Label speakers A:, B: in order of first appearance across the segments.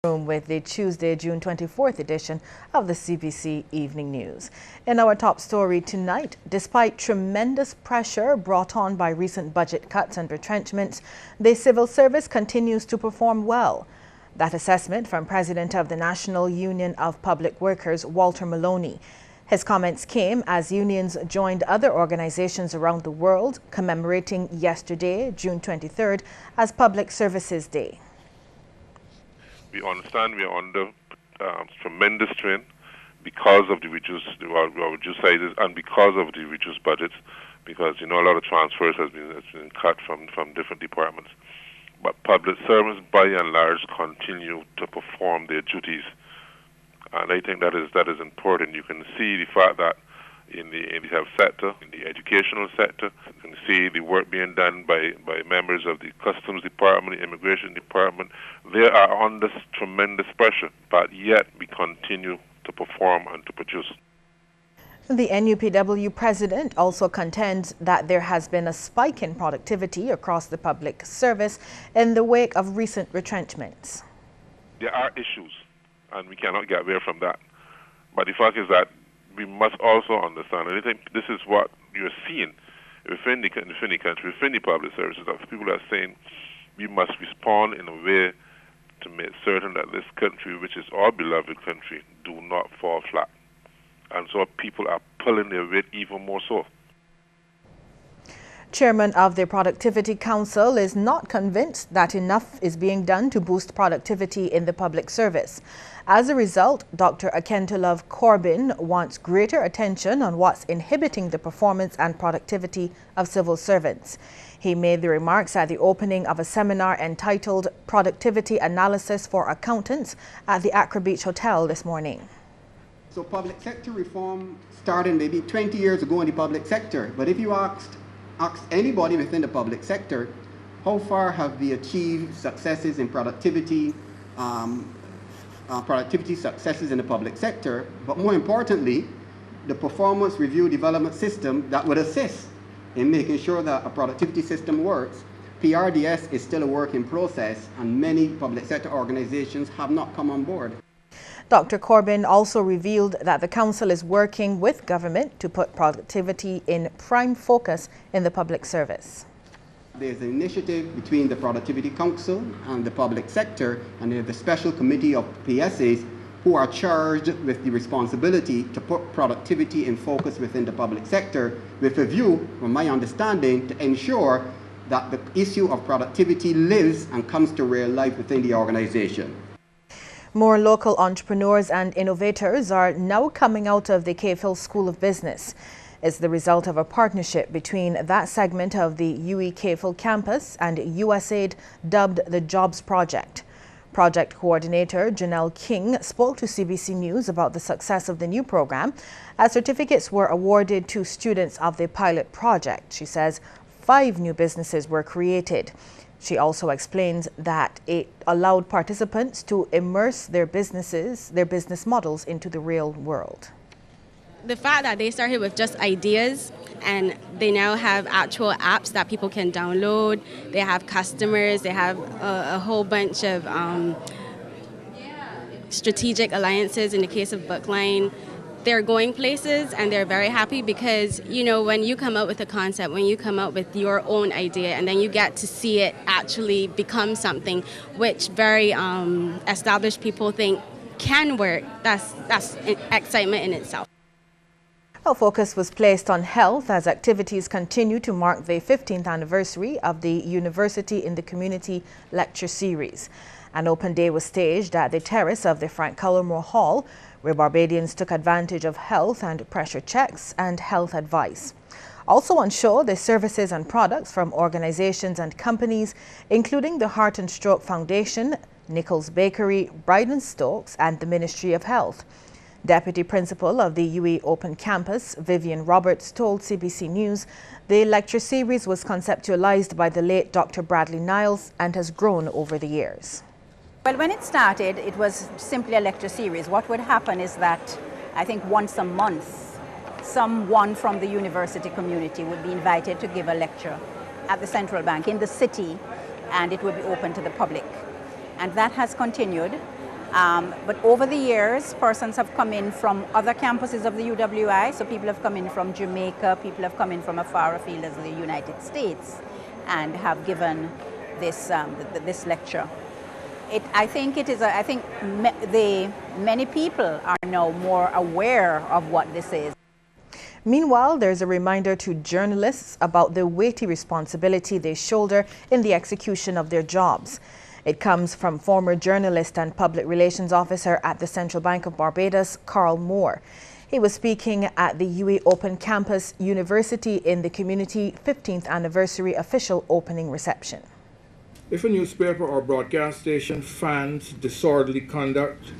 A: With the Tuesday, June 24th edition of the CBC Evening News. In our top story tonight, despite tremendous pressure brought on by recent budget cuts and retrenchments, the civil service continues to perform well. That assessment from President of the National Union of Public Workers, Walter Maloney. His comments came as unions joined other organizations around the world commemorating yesterday, June 23rd, as Public Services Day.
B: We understand we are under tremendous strain because of the reduced sizes and because of the reduced budgets, because a lot of transfers has been cut from different departments. But public servants, by and large, continue to perform their duties, and I think that is important. You can see the fact that in the health sector, in the educational sector, you can see the work being done by members of the Customs Department, the Immigration Department. They are under tremendous pressure, but yet we continue to perform and to produce.
A: The NUPW president also contends that there has been a spike in productivity across the public service in the wake of recent retrenchments.
B: There are issues, and we cannot get away from that. But the fact is that we must also understand, and I think this is what you're seeing within the country, within the public services, that people are saying we must respond in a way to make certain that this country, which is our beloved country, do not fall flat. And so people are pulling their weight even more so.
A: Chairman of the Productivity Council is not convinced that enough is being done to boost productivity in the public service. As a result, Dr. Akentulov Corbin wants greater attention on what's inhibiting the performance and productivity of civil servants. He made the remarks at the opening of a seminar entitled Productivity Analysis for Accountants at the Accra Beach Hotel this morning.
C: So public sector reform started maybe 20 years ago in the public sector, but if you ask anybody within the public sector, how far have we achieved successes in productivity, successes in the public sector, but more importantly, the performance review development system that would assist in making sure that a productivity system works. PRDS is still a work in process, and many public sector organizations have not come on board.
A: Dr. Corbin also revealed that the council is working with government to put productivity in prime focus in the public service.
C: There's an initiative between the Productivity Council and the public sector, and there's the special committee of PSAs who are charged with the responsibility to put productivity in focus within the public sector, with a view, from my understanding, to ensure that the issue of productivity lives and comes to real life within the organization.
A: More local entrepreneurs and innovators are now coming out of the CAFIL School of Business. It's the result of a partnership between that segment of the UE CAFIL campus and USAID, dubbed the Jobs Project. Project coordinator Janelle King spoke to CBC News about the success of the new program, as certificates were awarded to students of the pilot project. She says 5 new businesses were created. She also explains that it allowed participants to immerse their business models into the real world.
D: The fact that they started with just ideas and they now have actual apps that people can download, they have customers, they have a whole bunch of strategic alliances in the case of Bookline. They're going places and they're very happy because, when you come up with a concept, when you come up with your own idea and then you get to see it actually become something which very established people think can work, that's excitement in itself.
A: Well, focus was placed on health as activities continue to mark the 15th anniversary of the University in the Community lecture series. An open day was staged at the terrace of the Frank Cullimore Hall, where Barbadians took advantage of health and pressure checks and health advice. Also on show, the services and products from organizations and companies, including the Heart and Stroke Foundation, Nichols Bakery, Bryden Stokes, and the Ministry of Health. Deputy Principal of the UE Open Campus, Vivian Roberts, told CBC News the lecture series was conceptualized by the late Dr. Bradley Niles and has grown over the years.
E: Well, when it started, it was simply a lecture series. What would happen is that I think once a month, someone from the university community would be invited to give a lecture at the central bank in the city, and it would be open to the public. And that has continued. But over the years, persons have come in from other campuses of the UWI. So people have come in from Jamaica, people have come in from a far afield as the United States, and have given this this lecture. I think many people are now more aware of what this is.
A: Meanwhile, there's a reminder to journalists about the weighty responsibility they shoulder in the execution of their jobs. It comes from former journalist and public relations officer at the Central Bank of Barbados, Carl Moore. He was speaking at the UWI Open Campus University in the Community 15th Anniversary official opening reception.
F: If a newspaper or broadcast station fans disorderly conduct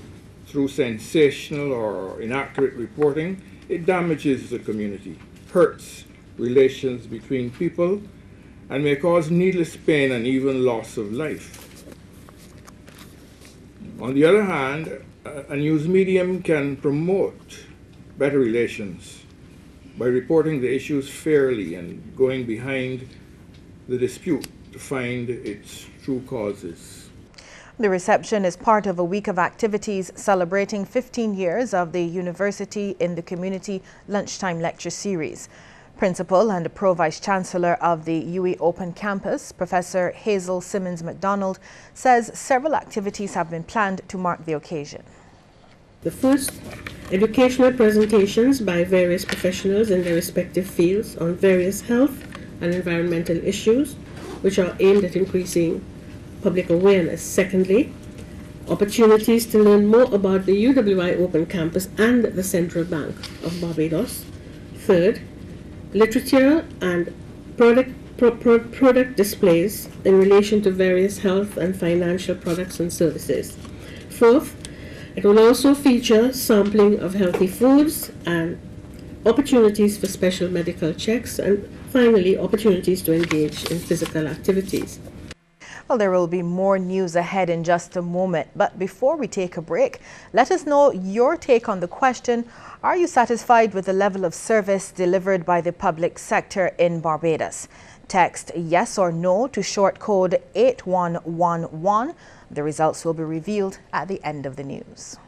F: through sensational or inaccurate reporting, it damages the community, hurts relations between people, and may cause needless pain and even loss of life. On the other hand, a news medium can promote better relations by reporting the issues fairly and going behind the dispute to find its true causes.
A: The reception is part of a week of activities celebrating 15 years of the University in the Community Lunchtime Lecture Series. Principal and Pro Vice Chancellor of the UWI Open Campus, Professor Hazel Simmons MacDonald, says several activities have been planned to mark the occasion.
G: The first, educational presentations by various professionals in their respective fields on various health and environmental issues, which are aimed at increasing public awareness. Secondly, opportunities to learn more about the UWI Open Campus and the Central Bank of Barbados. Third, literature and product displays in relation to various health and financial products and services. Fourth, it will also feature sampling of healthy foods and opportunities for special medical checks, and finally, opportunities to engage in physical activities.
A: Well, there will be more news ahead in just a moment, but before we take a break, let us know your take on the question: are you satisfied with the level of service delivered by the public sector in Barbados? Text yes or no to short code 8111. The results will be revealed at the end of the news.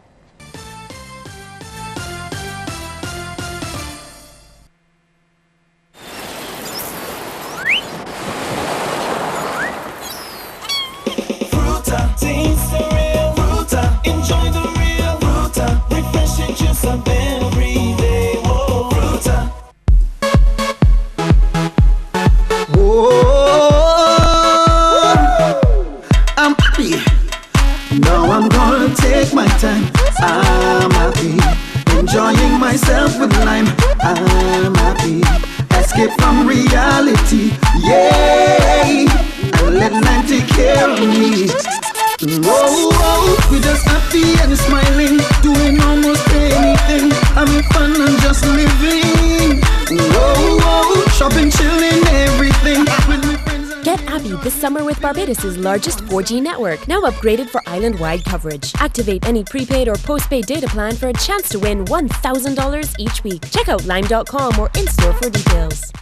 H: Taste the real Fruta, enjoy the real Fruta, refreshing juice of every day. Whoa, Fruta.
I: Whoa, I'm happy. Now I'm gonna take my time. I'm happy, enjoying myself with lime. I'm happy, escape from reality. Yay, and let lime take care of me. Whoa, we just happy and smiling, doing almost anything, having fun and just living. Whoa, shopping, chilling, everything.
J: Get Abby this summer with Barbados' largest 4G network, now upgraded for island-wide coverage. Activate any prepaid or postpaid data plan for a chance to win $1,000 each week. Check out lime.com or in-store for details.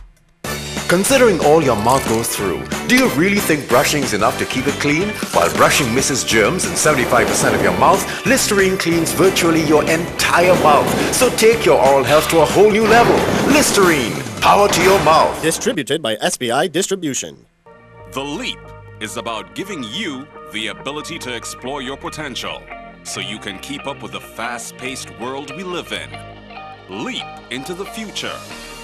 K: Considering all your mouth goes through, do you really think brushing is enough to keep it clean? While brushing misses germs in 75% of your mouth, Listerine cleans virtually your entire mouth. So take your oral health to a whole new level. Listerine, power to your mouth.
L: Distributed by SBI Distribution.
M: The Leap is about giving you the ability to explore your potential so you can keep up with the fast-paced world we live in. Leap into the future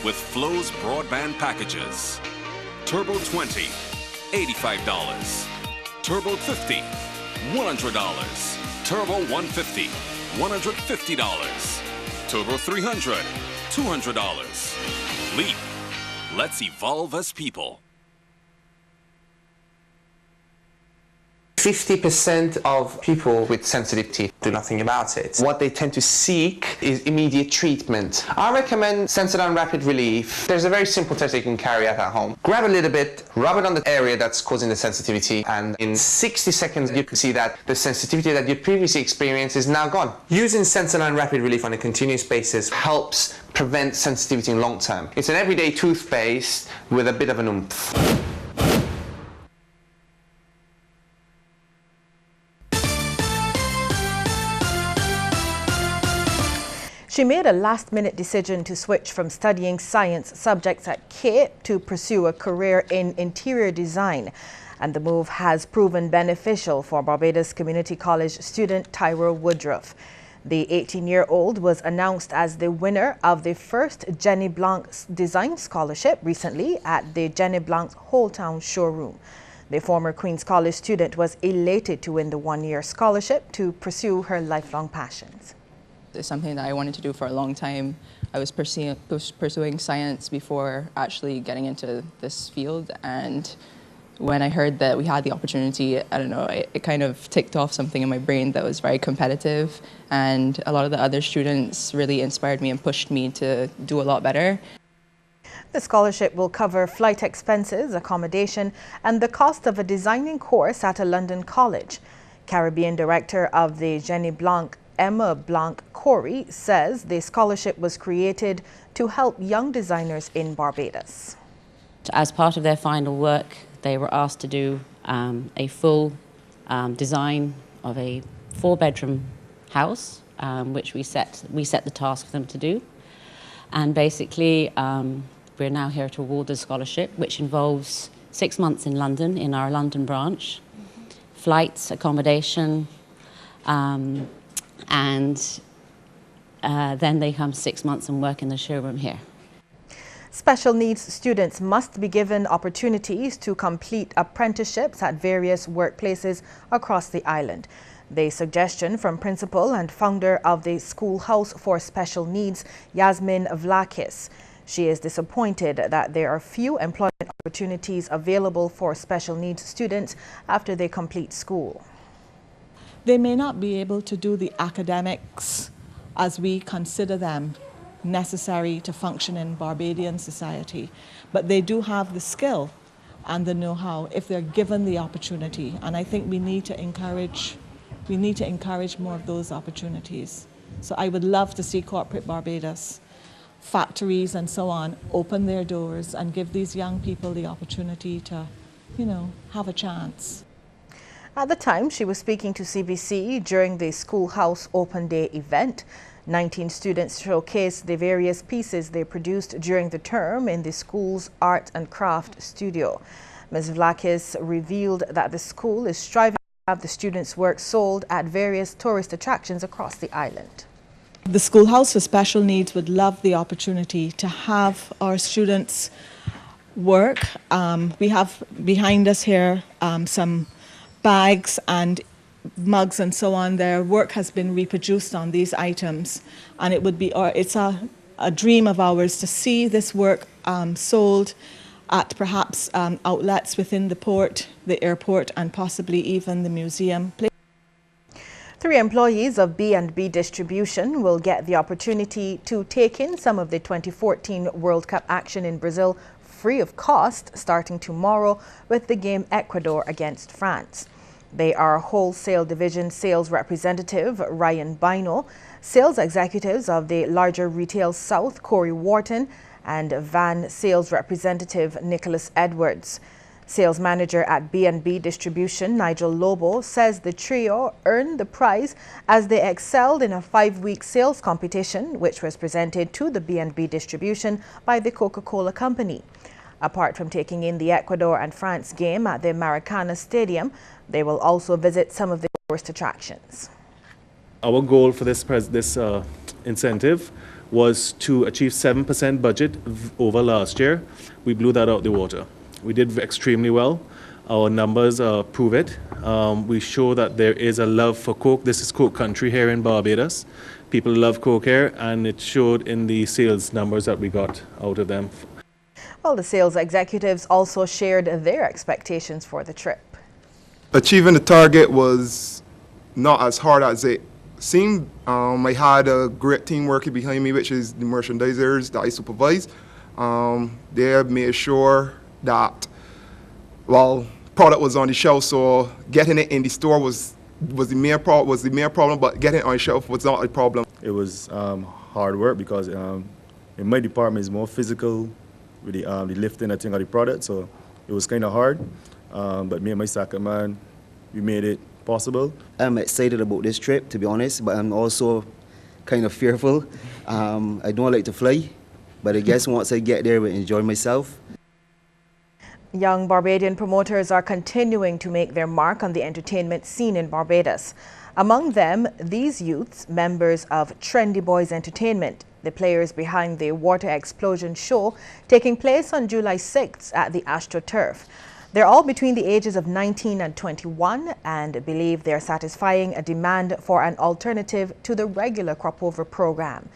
M: with Flow's broadband packages. Turbo 20, $85. Turbo 50, $100. Turbo 150, $150. Turbo 300, $200. Leap. Let's evolve as people.
N: 50% of people with sensitivity do nothing about it. What they tend to seek is immediate treatment. I recommend Sensodyne Rapid Relief. There's a very simple test you can carry out at home. Grab a little bit, rub it on the area that's causing the sensitivity, and in 60 seconds you can see that the sensitivity that you previously experienced is now gone. Using Sensodyne Rapid Relief on a continuous basis helps prevent sensitivity in long term. It's an everyday toothpaste with a bit of an oomph.
A: She made a last-minute decision to switch from studying science subjects at Cape to pursue a career in interior design. And the move has proven beneficial for Barbados Community College student Tyra Woodruff. The 18-year-old was announced as the winner of the first Jenny Blanc Design Scholarship recently at the Jenny Blanc's Whole Town showroom. The former Queen's College student was elated to win the one-year scholarship to pursue her lifelong passions.
O: It's something that I wanted to do for a long time. I was pursuing science before actually getting into this field, and when I heard that we had the opportunity, I don't know, it kind of ticked off something in my brain that was very competitive, and a lot of the other students really inspired me and pushed me to do a lot better.
A: The scholarship will cover flight expenses, accommodation, and the cost of a designing course at a London college. Caribbean director of the Jenny Blanc, Emma Blanc Corey, says the scholarship was created to help young designers in Barbados.
P: As part of their final work, they were asked to do a full design of a 4-bedroom house, which we set the task for them to do. And basically, we're now here to award the scholarship, which involves 6 months in London, in our London branch, flights, accommodation, and then they come 6 months and work in the showroom here.
A: Special needs students must be given opportunities to complete apprenticeships at various workplaces across the island. The suggestion from principal and founder of the Schoolhouse for Special Needs, Yasmin Vlakis. She is disappointed that there are few employment opportunities available for special needs students after they complete school.
Q: They may not be able to do the academics as we consider them necessary to function in Barbadian society, but they do have the skill and the know-how if they're given the opportunity, and I think we need to encourage more of those opportunities. So I would love to see corporate Barbados, factories and so on, open their doors and give these young people the opportunity to, have a chance.
A: At the time, she was speaking to CBC during the Schoolhouse Open Day event. 19 students showcased the various pieces they produced during the term in the school's art and craft studio. Ms. Vlakis revealed that the school is striving to have the students' work sold at various tourist attractions across the island.
Q: The Schoolhouse for Special Needs would love the opportunity to have our students work. We have behind us here some bags and mugs and so on. Their work has been reproduced on these items, and it would be, it's a dream of ours to see this work sold at perhaps outlets within the port, the airport, and possibly even the museum.
A: 3 employees of B&B Distribution will get the opportunity to take in some of the 2014 World Cup action in Brazil free of cost starting tomorrow with the game Ecuador against France. They are Wholesale Division Sales Representative Ryan Bino, Sales Executives of the larger Retail South Corey Wharton, and Van Sales Representative Nicholas Edwards. Sales Manager at B&B Distribution Nigel Lobo says the trio earned the prize as they excelled in a 5-week sales competition which was presented to the B&B Distribution by the Coca-Cola Company. Apart from taking in the Ecuador and France game at the Maracana Stadium, they will also visit some of the tourist attractions.
R: Our goal for this incentive was to achieve 7% budget over last year. We blew that out the water. We did extremely well. Our numbers prove it. We show that there is a love for Coke. This is Coke country here in Barbados. People love Coke here, and it showed in the sales numbers that we got out of them.
A: Well, the sales executives also shared their expectations for the trip.
S: Achieving the target was not as hard as it seemed. I had a great team working behind me, which is the merchandisers that I supervise. They have made sure that, well, product was on the shelf, so getting it in the store was the main problem, but getting it on the shelf was not a problem.
T: It was hard work because in my department it's more physical with the lifting and thing of the product, so it was kind of hard. But me and my second man, we made it possible.
U: I'm excited about this trip, to be honest, but I'm also kind of fearful. I don't like to fly, but I guess once I get there, I will enjoy myself.
A: Young Barbadian promoters are continuing to make their mark on the entertainment scene in Barbados. Among them, these youths, members of Trendy Boys Entertainment, the players behind the Water Explosion show taking place on July 6th at the AstroTurf. They're all between the ages of 19 and 21 and believe they're satisfying a demand for an alternative to the regular crop-over program.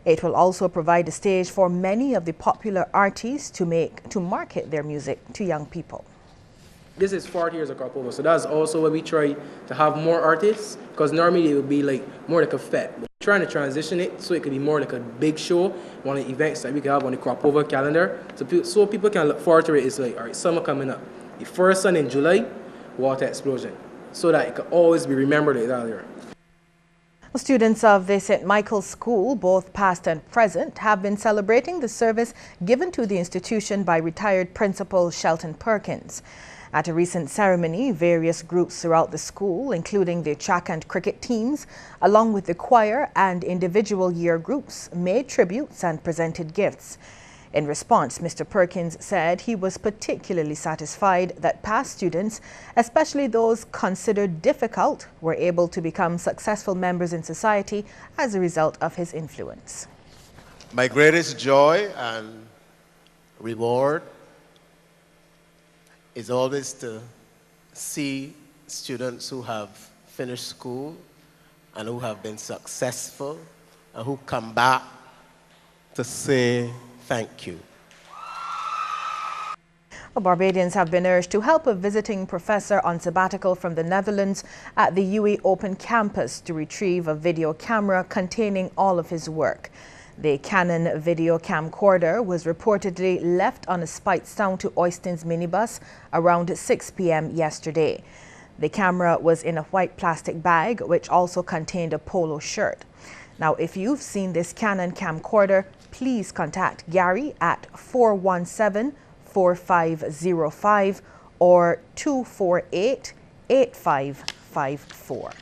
A: It will also provide a stage for many of the popular artists to market their music to young people.
V: This is 40 years of crop over, so that's also where we try to have more artists, because normally it would be like more like a fete. We're trying to transition it so it could be more like a big show, one of the events that we can have on the crop over calendar, so people can look forward to it. It's like, all right, summer coming up. The first Sunday in July, Water Explosion, so that it can always be remembered earlier.
A: Students of the St. Michael's School, both past and present, have been celebrating the service given to the institution by retired Principal Shelton Perkins. At a recent ceremony, various groups throughout the school, including the track and cricket teams, along with the choir and individual year groups, made tributes and presented gifts. In response, Mr. Perkins said he was particularly satisfied that past students, especially those considered difficult, were able to become successful members in society as a result of his influence.
W: My greatest joy and reward is always to see students who have finished school and who have been successful and who come back to say thank you.
A: Barbadians have been urged to help a visiting professor on sabbatical from the Netherlands at the UE Open Campus to retrieve a video camera containing all of his work. The Canon video camcorder was reportedly left on a Speightstown to Oyston's minibus around 6 p.m. yesterday. The camera was in a white plastic bag, which also contained a polo shirt. Now, if you've seen this Canon camcorder, please contact Gary at 417-4505 or 248-8554.